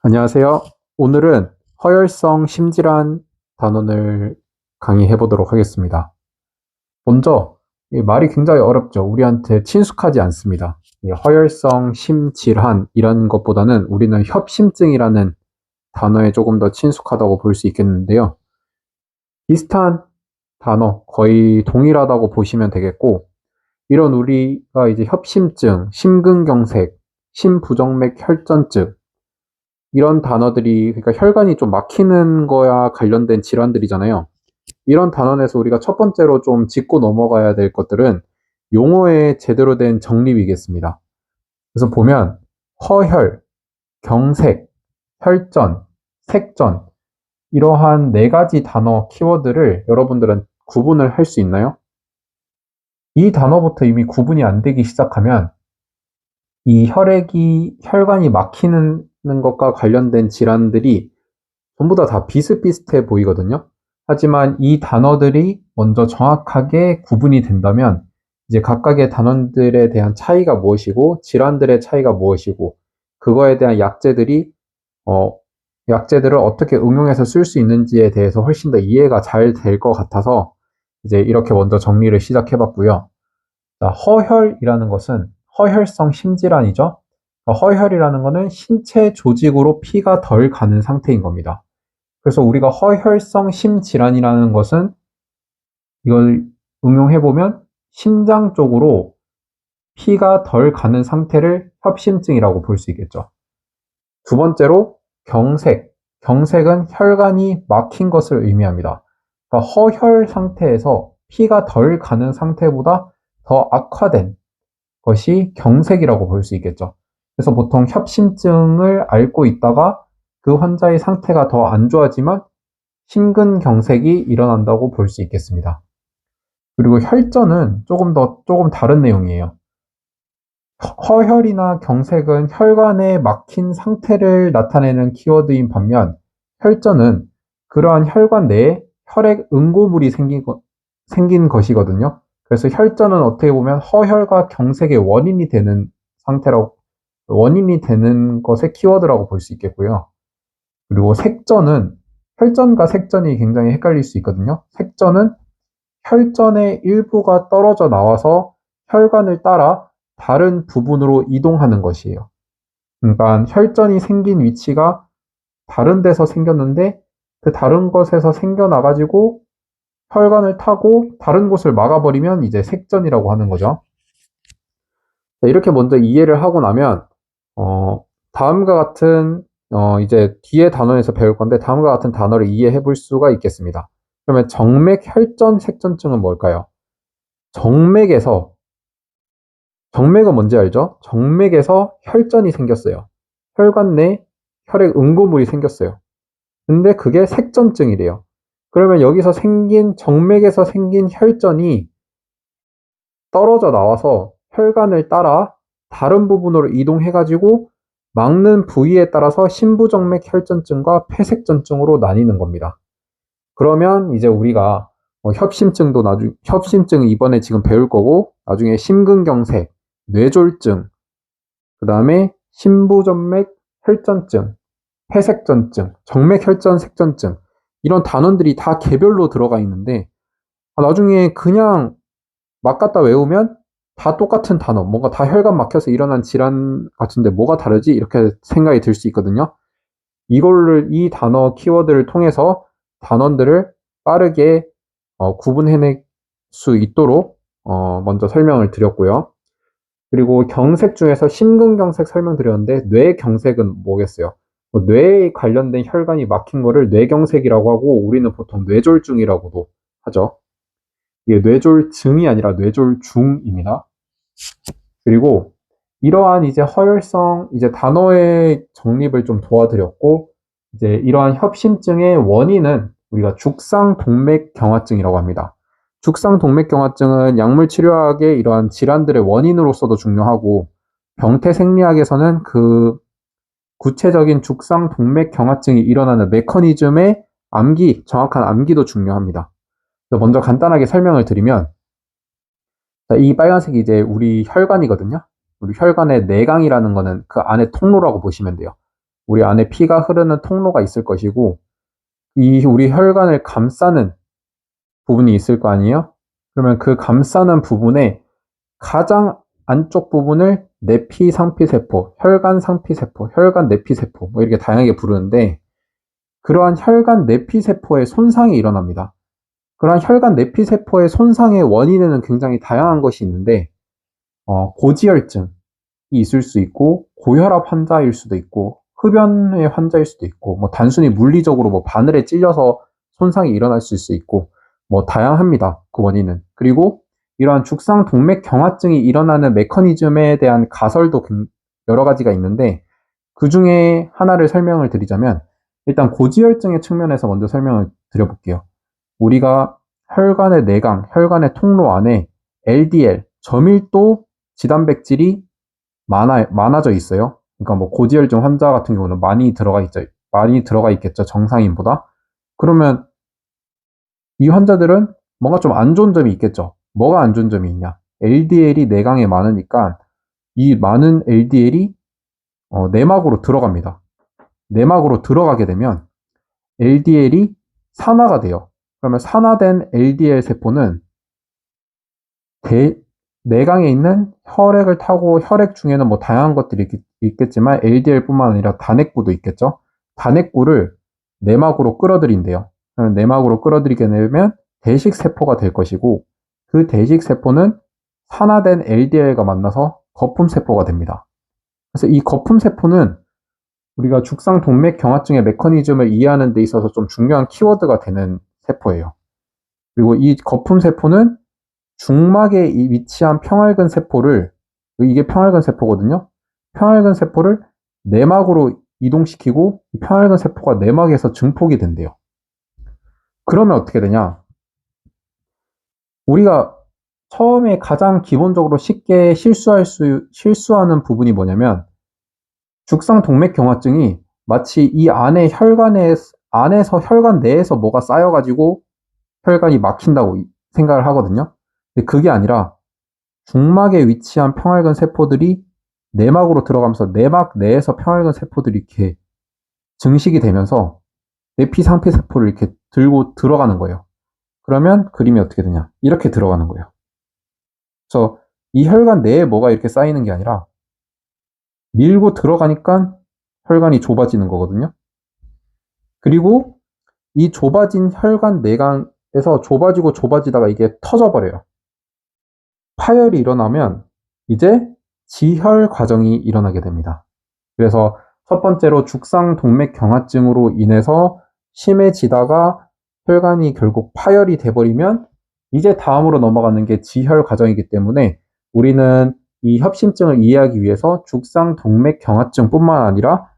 안녕하세요. 오늘은 허혈성 심질환 단원을 강의해 보도록 하겠습니다. 먼저 이 말이 굉장히 어렵죠. 우리한테 친숙하지 않습니다. 이 허혈성 심질환이라는 것보다는 우리는 협심증이라는 단어에 조금 더 친숙하다고 볼 수 있겠는데요. 비슷한 단어, 거의 동일하다고 보시면 되겠고, 이런 우리가 이제 협심증, 심근경색, 심부정맥 혈전증, 이런 단어들이, 그러니까 혈관이 좀 막히는 거야 관련된 질환들이잖아요. 이런 단원에서 우리가 첫 번째로 좀 짚고 넘어가야 될 것들은 용어의 제대로 된 정립이겠습니다. 그래서 보면 허혈, 경색, 혈전, 색전, 이러한 네 가지 단어 키워드를 여러분들은 구분을 할 수 있나요? 이 단어부터 이미 구분이 안 되기 시작하면 이 혈관이 막히는 것과 관련된 질환들이 전부 다 비슷비슷해 보이거든요. 하지만 이 단어들이 먼저 정확하게 구분이 된다면 이제 각각의 단원들에 대한 차이가 무엇이고 질환들의 차이가 무엇이고 그거에 대한 약제들을 어떻게 응용해서 쓸 수 있는지에 대해서 훨씬 더 이해가 잘 될 것 같아서 이제 이렇게 먼저 정리를 시작해 봤고요. 허혈이라는 것은 허혈성 심질환이죠. 허혈이라는 것은 신체 조직으로 피가 덜 가는 상태인 겁니다. 그래서 우리가 허혈성 심질환이라는 것은 이걸 응용해보면 심장 쪽으로 피가 덜 가는 상태를 협심증이라고 볼 수 있겠죠. 두 번째로 경색. 경색은 혈관이 막힌 것을 의미합니다. 그러니까 허혈 상태에서 피가 덜 가는 상태보다 더 악화된 것이 경색이라고 볼 수 있겠죠. 그래서 보통 협심증을 앓고 있다가 그 환자의 상태가 더 안 좋아지면 심근경색이 일어난다고 볼 수 있겠습니다. 그리고 혈전은 조금 다른 내용이에요. 허혈이나 경색은 혈관에 막힌 상태를 나타내는 키워드인 반면 혈전은 그러한 혈관 내에 혈액 응고물이 생긴 것이거든요. 그래서 혈전은 어떻게 보면 허혈과 경색의 원인이 되는 것의 키워드라고 볼 수 있겠고요. 그리고 색전은 혈전과 색전이 굉장히 헷갈릴 수 있거든요. 색전은 혈전의 일부가 떨어져 나와서 혈관을 따라 다른 부분으로 이동하는 것이에요. 그러니까 혈전이 생긴 위치가 다른 데서 생겼는데 그 다른 곳에서 생겨나가지고 혈관을 타고 다른 곳을 막아버리면 이제 색전이라고 하는 거죠. 이렇게 먼저 이해를 하고 나면 다음과 같은 이제 뒤에 단원에서 배울 건데 다음과 같은 단어를 이해해 볼 수가 있겠습니다. 그러면 정맥 혈전 색전증은 뭘까요? 정맥은 뭔지 알죠? 정맥에서 혈전이 생겼어요. 혈관 내 혈액 응고물이 생겼어요. 근데 그게 색전증이래요. 그러면 여기서 정맥에서 생긴 혈전이 떨어져 나와서 혈관을 따라 다른 부분으로 이동해가지고 막는 부위에 따라서 심부정맥 혈전증과 폐색전증으로 나뉘는 겁니다. 그러면 이제 우리가 협심증 이번에 지금 배울 거고 나중에 심근경색, 뇌졸중, 그 다음에 심부전맥 혈전증, 폐색전증, 정맥혈전 색전증 이런 단원들이 다 개별로 들어가 있는데 나중에 그냥 막 갖다 외우면 다 똑같은 단어, 뭔가 다 혈관 막혀서 일어난 질환 같은데 뭐가 다르지? 이렇게 생각이 들 수 있거든요. 이 단어 키워드를 통해서 단원들을 빠르게 구분해낼 수 있도록 먼저 설명을 드렸고요. 그리고 경색 중에서 심근경색 설명드렸는데 뇌경색은 뭐겠어요? 뇌에 관련된 혈관이 막힌 거를 뇌경색이라고 하고 우리는 보통 뇌졸중이라고도 하죠. 이게 뇌졸증이 아니라 뇌졸중입니다. 그리고 이러한 이제 허혈성 이제 단어의 정립을 좀 도와드렸고 이제 이러한 협심증의 원인은 우리가 죽상동맥경화증이라고 합니다. 죽상동맥경화증은 약물 치료학의 이러한 질환들의 원인으로서도 중요하고 병태생리학에서는 그 구체적인 죽상동맥경화증이 일어나는 메커니즘의 정확한 암기도 중요합니다. 먼저 간단하게 설명을 드리면 이 빨간색이 이제 우리 혈관이거든요. 우리 혈관의 내강이라는 거는 그 안에 통로라고 보시면 돼요. 우리 안에 피가 흐르는 통로가 있을 것이고, 이 우리 혈관을 감싸는 부분이 있을 거 아니에요? 그러면 그 감싸는 부분에 가장 안쪽 부분을 내피상피세포, 혈관상피세포, 혈관 내피세포, 뭐 이렇게 다양하게 부르는데, 그러한 혈관 내피세포의 손상이 일어납니다. 그러한 혈관 내피세포의 손상의 원인에는 굉장히 다양한 것이 있는데, 고지혈증이 있을 수 있고, 고혈압 환자일 수도 있고, 흡연의 환자일 수도 있고, 뭐 단순히 물리적으로 뭐 바늘에 찔려서 손상이 일어날 수 있고, 뭐 다양합니다. 그 원인은. 그리고 이러한 죽상 동맥 경화증이 일어나는 메커니즘에 대한 가설도 여러 가지가 있는데, 그 중에 하나를 설명을 드리자면, 일단 고지혈증의 측면에서 먼저 설명을 드려볼게요. 우리가 혈관의 내강, 혈관의 통로 안에 LDL, 저밀도 지단백질이 많아져 있어요. 그러니까 뭐 고지혈증 환자 같은 경우는 많이 들어가 있죠. 많이 들어가 있겠죠. 정상인보다. 그러면 이 환자들은 뭔가 좀 안 좋은 점이 있겠죠. 뭐가 안 좋은 점이 있냐? LDL이 내강에 많으니까 이 많은 LDL이 내막으로 들어갑니다. 내막으로 들어가게 되면 LDL이 산화가 돼요. 그러면 산화된 LDL 세포는 내강에 있는 혈액을 타고 혈액 중에는 뭐 다양한 것들이 있겠지만 LDL뿐만 아니라 단핵구도 있겠죠. 단핵구를 내막으로 끌어들인대요. 그러면 내막으로 끌어들이게 되면 대식세포가 될 것이고 그 대식세포는 산화된 LDL과 만나서 거품세포가 됩니다. 그래서 이 거품세포는 우리가 죽상 동맥 경화증의 메커니즘을 이해하는 데 있어서 좀 중요한 키워드가 되는 세포예요. 그리고 이 거품세포는 중막에 위치한 평활근 세포를, 이게 평활근 세포거든요. 평활근 세포를 내막으로 이동시키고 평활근 세포가 내막에서 증폭이 된대요. 그러면 어떻게 되냐? 우리가 처음에 가장 기본적으로 쉽게 실수하는 부분이 뭐냐면 죽상 동맥 경화증이 마치 이 안에 안에서 혈관 내에서 뭐가 쌓여가지고 혈관이 막힌다고 생각을 하거든요. 근데 그게 아니라 중막에 위치한 평활근 세포들이 내막으로 들어가면서 내막 내에서 평활근 세포들이 이렇게 증식이 되면서 내피상피 세포를 이렇게 들고 들어가는 거예요. 그러면 그림이 어떻게 되냐? 이렇게 들어가는 거예요. 그래서 이 혈관 내에 뭐가 이렇게 쌓이는 게 아니라 밀고 들어가니까 혈관이 좁아지는 거거든요. 그리고 이 좁아진 혈관 내강에서 좁아지다가 이게 터져버려요. 파열이 일어나면 이제 지혈 과정이 일어나게 됩니다. 그래서 첫 번째로 죽상 동맥 경화증으로 인해서 심해지다가 혈관이 결국 파열이 돼버리면 이제 다음으로 넘어가는 게 지혈 과정이기 때문에 우리는 이 협심증을 이해하기 위해서 죽상 동맥 경화증뿐만 아니라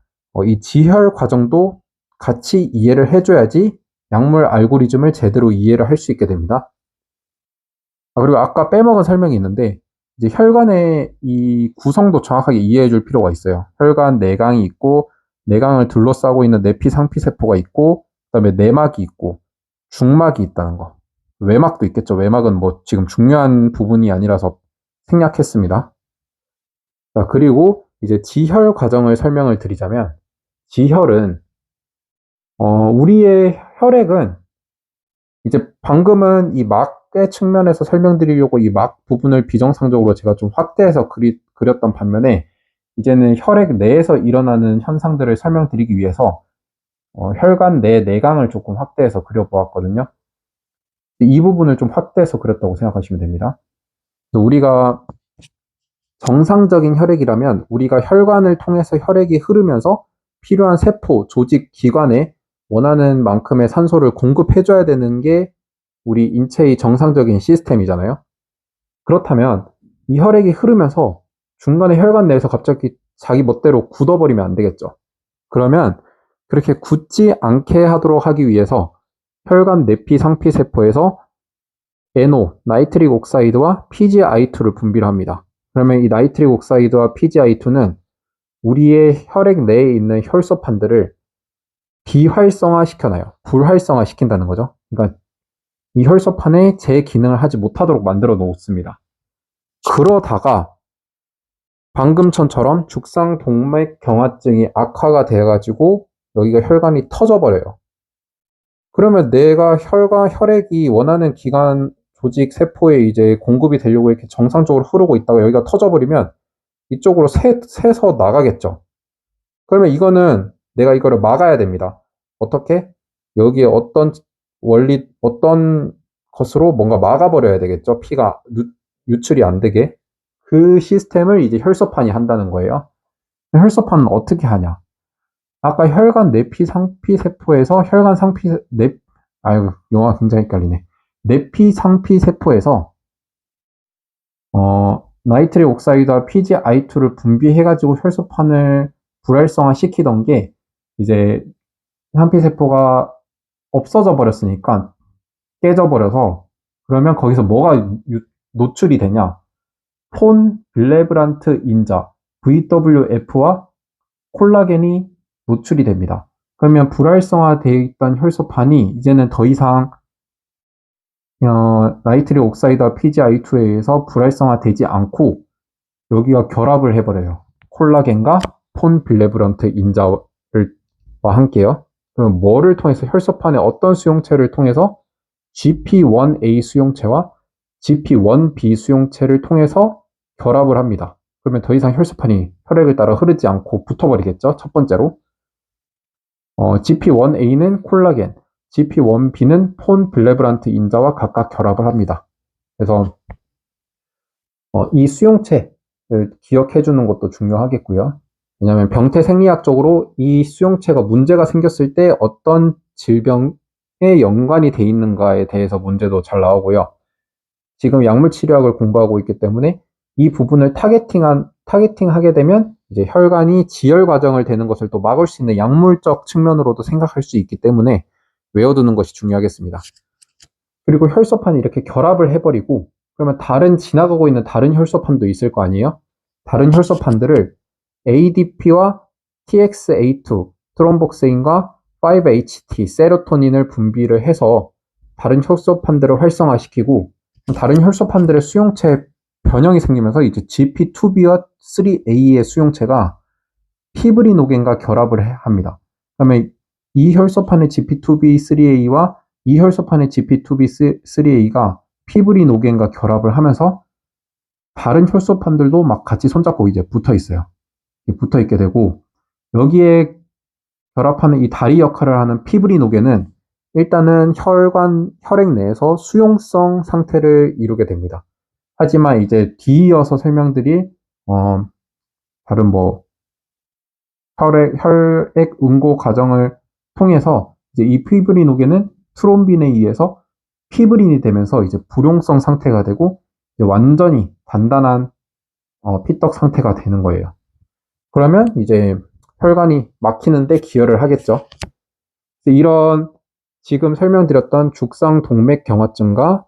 이 지혈 과정도 같이 이해를 해줘야지 약물 알고리즘을 제대로 이해를 할 수 있게 됩니다. 그리고 아까 빼먹은 설명이 있는데 이제 혈관의 이 구성도 정확하게 이해해 줄 필요가 있어요. 혈관 내강이 있고 내강을 둘러싸고 있는 내피상피세포가 있고 그다음에 내막이 있고 중막이 있다는 거. 외막도 있겠죠. 외막은 뭐 지금 중요한 부분이 아니라서 생략했습니다. 자, 그리고 이제 지혈 과정을 설명을 드리자면 지혈은 우리의 혈액은 이제 방금은 이 막의 측면에서 설명드리려고 이 막 부분을 비정상적으로 제가 좀 확대해서 그렸던 반면에 이제는 혈액 내에서 일어나는 현상들을 설명드리기 위해서 혈관 내 내강을 조금 확대해서 그려보았거든요. 이 부분을 좀 확대해서 그렸다고 생각하시면 됩니다. 우리가 정상적인 혈액이라면 우리가 혈관을 통해서 혈액이 흐르면서 필요한 세포, 조직, 기관에 원하는 만큼의 산소를 공급해줘야 되는 게 우리 인체의 정상적인 시스템이잖아요. 그렇다면 이 혈액이 흐르면서 중간에 혈관 내에서 갑자기 자기 멋대로 굳어버리면 안 되겠죠. 그러면 그렇게 굳지 않게 하도록 하기 위해서 혈관 내피 상피 세포에서 NO, 나이트릭 옥사이드와 PgI2를 분비를 합니다. 그러면 이 나이트릭 옥사이드와 PgI2는 우리의 혈액 내에 있는 혈소판들을 비활성화 시켜놔요. 불활성화 시킨다는 거죠. 그러니까 이 혈소판에 제 기능을 하지 못하도록 만들어 놓습니다. 그러다가 방금전처럼 죽상동맥경화증이 악화가 돼가지고 여기가 혈관이 터져버려요. 그러면 내가 혈액이 원하는 기관, 조직, 세포에 이제 공급이 되려고 이렇게 정상적으로 흐르고 있다가 여기가 터져버리면 이쪽으로 새서 나가겠죠. 그러면 이거는 내가 이거를 막아야 됩니다. 어떻게? 여기에 어떤 것으로 뭔가 막아버려야 되겠죠. 피가 유출이 안 되게. 그 시스템을 이제 혈소판이 한다는 거예요. 혈소판은 어떻게 하냐? 아까 혈관 내피 상피 세포에서 아유, 용어가 굉장히 헷갈리네. 내피 상피 세포에서 나이트릭 옥사이드와 PGI2를 분비해가지고 혈소판을 불활성화 시키던 게 이제 상피 세포가 없어져 버렸으니까 깨져버려서 그러면 거기서 뭐가 노출이 되냐? 폰 빌레브란트 인자 VWF와 콜라겐이 노출이 됩니다. 그러면 불활성화되어 있던 혈소판이 이제는 더 이상 나이트릭 옥사이드와 PGI2에 의해서 불활성화되지 않고 여기가 결합을 해버려요. 콜라겐과 폰 빌레브란트 인자와 함께요. 그럼 뭐를 통해서 혈소판의 어떤 수용체를 통해서 GP1A 수용체와 GP1B 수용체를 통해서 결합을 합니다. 그러면 더 이상 혈소판이 혈액을 따라 흐르지 않고 붙어버리겠죠. 첫 번째로 GP1A는 콜라겐, GP1B는 폰 빌레브란트 인자와 각각 결합을 합니다. 그래서 이 수용체를 기억해 주는 것도 중요하겠고요. 왜냐하면 병태 생리학적으로 이 수용체가 문제가 생겼을 때 어떤 질병에 연관이 돼 있는가에 대해서 문제도 잘 나오고요. 지금 약물 치료학을 공부하고 있기 때문에 이 부분을 타겟팅하게 되면 이제 혈관이 지혈 과정을 되는 것을 또 막을 수 있는 약물적 측면으로도 생각할 수 있기 때문에 외워두는 것이 중요하겠습니다. 그리고 혈소판이 이렇게 결합을 해버리고 그러면 지나가고 있는 다른 혈소판도 있을 거 아니에요? 다른 혈소판들을 ADP와 TXA2, 트롬복세인과 5-HT, 세로토닌을 분비를 해서 다른 혈소판들을 활성화시키고 다른 혈소판들의 수용체 변형이 생기면서 이제 GP2B와 3A의 수용체가 피브리노겐과 결합을 합니다. 그다음에 이 혈소판의 GP2B, 3A와 이 혈소판의 GP2B, 3A가 피브리노겐과 결합을 하면서 다른 혈소판들도 막 같이 손잡고 이제 붙어 있어요. 붙어 있게 되고 여기에 결합하는 이 다리 역할을 하는 피브리노겐은 일단은 혈액 내에서 수용성 상태를 이루게 됩니다. 하지만 이제 뒤이어서 설명드릴 다른 혈액 응고 과정을 통해서 이제 이 피브리노겐은 트롬빈에 의해서 피브린이 되면서 이제 불용성 상태가 되고 이제 완전히 단단한 피떡 상태가 되는 거예요. 그러면 이제 혈관이 막히는데 기여를 하겠죠. 이런 지금 설명드렸던 죽상동맥경화증과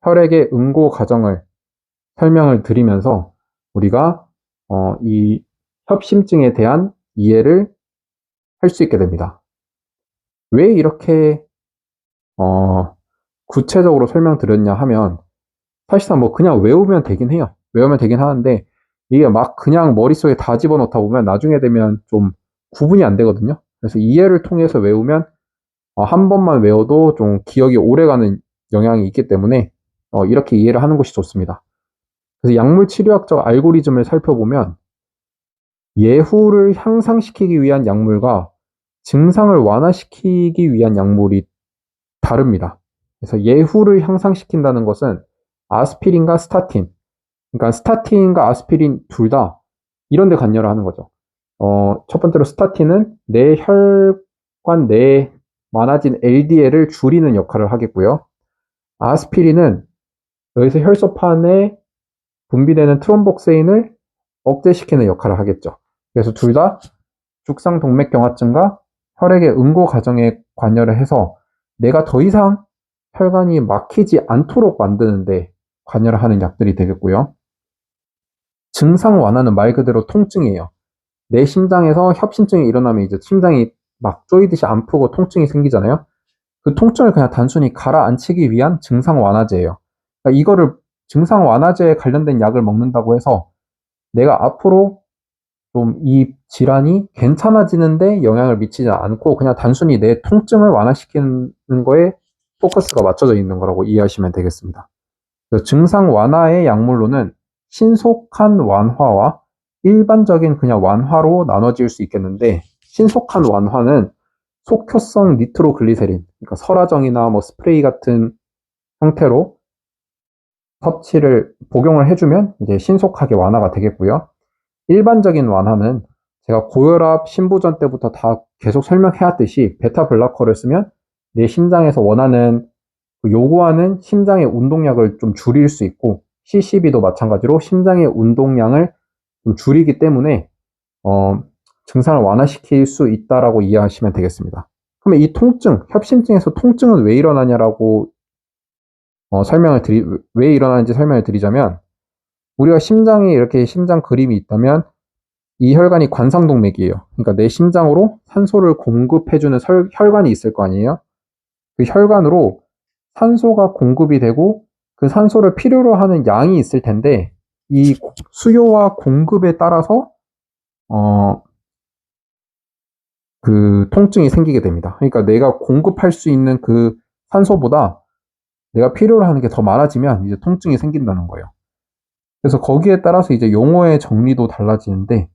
혈액의 응고 과정을 설명을 드리면서 우리가 이 협심증에 대한 이해를 할 수 있게 됩니다. 왜 이렇게 구체적으로 설명드렸냐 하면 사실상 그냥 외우면 되긴 해요. 외우면 되긴 하는데 이게 막 그냥 머릿속에 다 집어넣다 보면 나중에 되면 좀 구분이 안 되거든요. 그래서 이해를 통해서 외우면 한 번만 외워도 좀 기억이 오래가는 영향이 있기 때문에 이렇게 이해를 하는 것이 좋습니다. 그래서 약물 치료학적 알고리즘을 살펴보면 예후를 향상시키기 위한 약물과 증상을 완화시키기 위한 약물이 다릅니다. 그래서 예후를 향상시킨다는 것은 아스피린과 스타틴, 그러니까 스타틴과 아스피린 둘 다 이런 데 관여를 하는 거죠. 첫 번째로 스타틴은 내 혈관 내에 많아진 LDL을 줄이는 역할을 하겠고요. 아스피린은 여기서 혈소판에 분비되는 트롬복세인을 억제시키는 역할을 하겠죠. 그래서 둘 다 죽상동맥경화증과 혈액의 응고 과정에 관여를 해서 내가 더 이상 혈관이 막히지 않도록 만드는데 관여를 하는 약들이 되겠고요. 증상 완화는 말 그대로 통증이에요. 내 심장에서 협심증이 일어나면 이제 심장이 막 쪼이듯이 아프고 통증이 생기잖아요. 그 통증을 그냥 단순히 가라앉히기 위한 증상 완화제예요. 그러니까 이거를 증상 완화제에 관련된 약을 먹는다고 해서 내가 앞으로 좀 이 질환이 괜찮아지는데 영향을 미치지 않고 그냥 단순히 내 통증을 완화시키는 거에 포커스가 맞춰져 있는 거라고 이해하시면 되겠습니다. 증상 완화의 약물로는 신속한 완화와 일반적인 그냥 완화로 나눠질 수 있겠는데, 신속한 완화는 속효성 니트로글리세린, 그러니까 설화정이나 뭐 스프레이 같은 형태로 복용을 해주면 이제 신속하게 완화가 되겠고요. 일반적인 완화는 제가 고혈압, 심부전 때부터 다 계속 설명해왔듯이 베타 블로커를 쓰면 내 심장에서 원하는 요구하는 심장의 운동량을 좀 줄일 수 있고, CCB도 마찬가지로 심장의 운동량을 좀 줄이기 때문에 증상을 완화시킬 수 있다라고 이해하시면 되겠습니다. 그러면 이 통증, 협심증에서 통증은 왜 일어나냐라고 왜 일어나는지 설명을 드리자면, 우리가 심장에 이렇게 심장 그림이 있다면 이 혈관이 관상동맥이에요. 그러니까 내 심장으로 산소를 공급해주는 혈관이 있을 거 아니에요. 그 혈관으로 산소가 공급이 되고 그 산소를 필요로 하는 양이 있을 텐데, 이 수요와 공급에 따라서 그 통증이 생기게 됩니다. 그러니까 내가 공급할 수 있는 그 산소보다 내가 필요로 하는 게 더 많아지면 이제 통증이 생긴다는 거예요. 그래서 거기에 따라서 이제 용어의 정리도 달라지는데,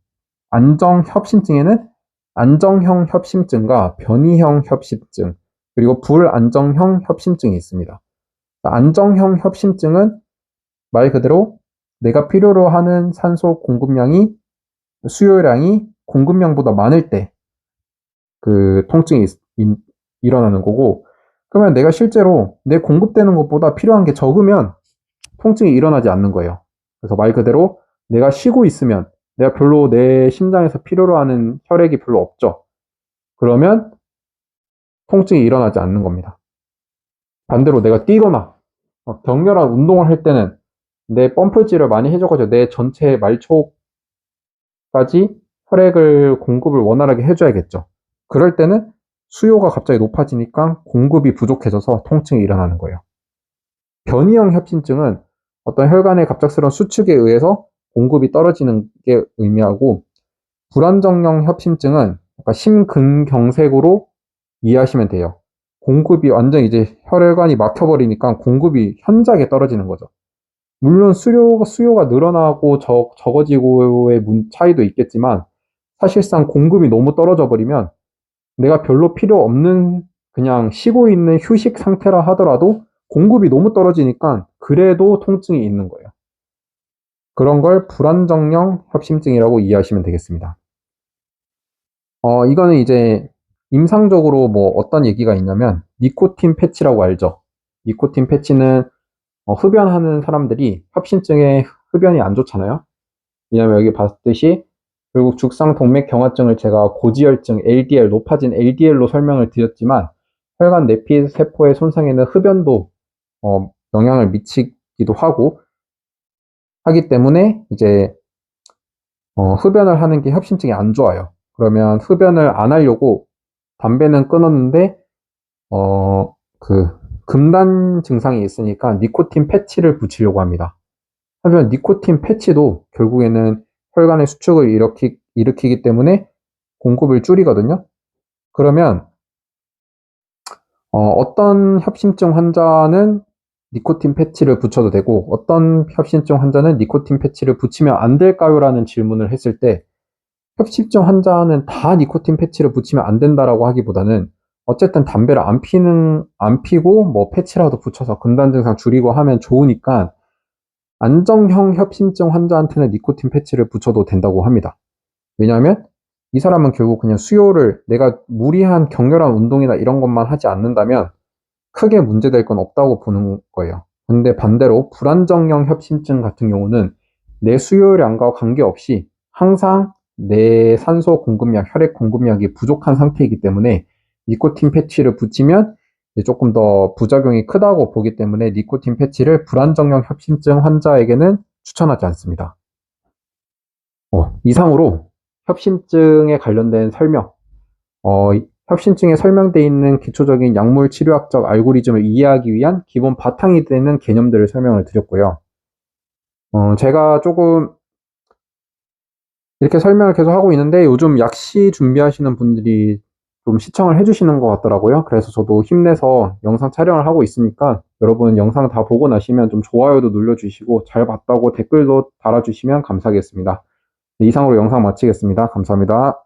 안정협심증에는 안정형 협심증과 변이형 협심증, 그리고 불안정형 협심증이 있습니다. 안정형 협심증은 말 그대로 내가 필요로 하는 산소 공급량이 수요량이 공급량보다 많을 때 그 통증이 일어나는 거고, 그러면 내가 실제로 내 공급되는 것보다 필요한 게 적으면 통증이 일어나지 않는 거예요. 그래서 말 그대로 내가 쉬고 있으면 내가 별로 내 심장에서 필요로 하는 혈액이 별로 없죠. 그러면 통증이 일어나지 않는 겁니다. 반대로 내가 뛰거나 격렬한 운동을 할 때는 내 펌프질을 많이 해줘가지고 내 전체 말초까지 혈액을 공급을 원활하게 해줘야겠죠. 그럴 때는 수요가 갑자기 높아지니까 공급이 부족해져서 통증이 일어나는 거예요. 변이형 협심증은 어떤 혈관의 갑작스러운 수축에 의해서 공급이 떨어지는 게 의미하고, 불안정형 협심증은 심근경색으로 이해하시면 돼요. 공급이 완전 이제 혈관이 막혀버리니까 공급이 현저하게 떨어지는 거죠. 물론 수요가 늘어나고 적어지고의 차이도 있겠지만, 사실상 공급이 너무 떨어져 버리면 내가 별로 필요 없는 그냥 쉬고 있는 휴식 상태라 하더라도 공급이 너무 떨어지니까 그래도 통증이 있는 거예요. 그런 걸 불안정형 협심증이라고 이해하시면 되겠습니다. 이거는 이제 임상적으로 뭐 어떤 얘기가 있냐면, 니코틴 패치라고 알죠? 니코틴 패치는 흡연하는 사람들이 협심증에 흡연이 안 좋잖아요. 왜냐면 여기 봤듯이 결국 죽상동맥경화증을 제가 고지혈증 LDL, 높아진 LDL로 설명을 드렸지만, 혈관 내피 세포의 손상에는 흡연도 영향을 미치기도 하기 때문에 이제 흡연을 하는 게 협심증에 안 좋아요. 그러면 흡연을 안 하려고 담배는 끊었는데 그 금단 증상이 있으니까 니코틴 패치를 붙이려고 합니다. 하지만 니코틴 패치도 결국에는 혈관의 수축을 일으키기 때문에 공급을 줄이거든요. 그러면 어떤 협심증 환자는 니코틴 패치를 붙여도 되고 어떤 협심증 환자는 니코틴 패치를 붙이면 안 될까요? 라는 질문을 했을 때, 협심증 환자는 다 니코틴 패치를 붙이면 안 된다라고 하기보다는 어쨌든 담배를 안 피고 뭐 패치라도 붙여서 금단 증상 줄이고 하면 좋으니까 안정형 협심증 환자한테는 니코틴 패치를 붙여도 된다고 합니다. 왜냐하면 이 사람은 결국 그냥 수요를 내가 무리한 격렬한 운동이나 이런 것만 하지 않는다면 크게 문제될 건 없다고 보는 거예요. 근데 반대로 불안정형 협심증 같은 경우는 내 수요량과 관계없이 항상 내 산소 공급량, 혈액 공급량이 부족한 상태이기 때문에 니코틴 패치를 붙이면 조금 더 부작용이 크다고 보기 때문에 니코틴 패치를 불안정형 협심증 환자에게는 추천하지 않습니다. 이상으로 협심증에 관련된 설명, 협심증에 설명되어 있는 기초적인 약물 치료학적 알고리즘을 이해하기 위한 기본 바탕이 되는 개념들을 설명을 드렸고요. 제가 조금 이렇게 설명을 계속 하고 있는데 요즘 약시 준비하시는 분들이 좀 시청을 해주시는 것 같더라고요. 그래서 저도 힘내서 영상 촬영을 하고 있으니까 여러분 영상 다 보고 나시면 좀 좋아요도 눌러주시고 잘 봤다고 댓글도 달아주시면 감사하겠습니다. 네, 이상으로 영상 마치겠습니다. 감사합니다.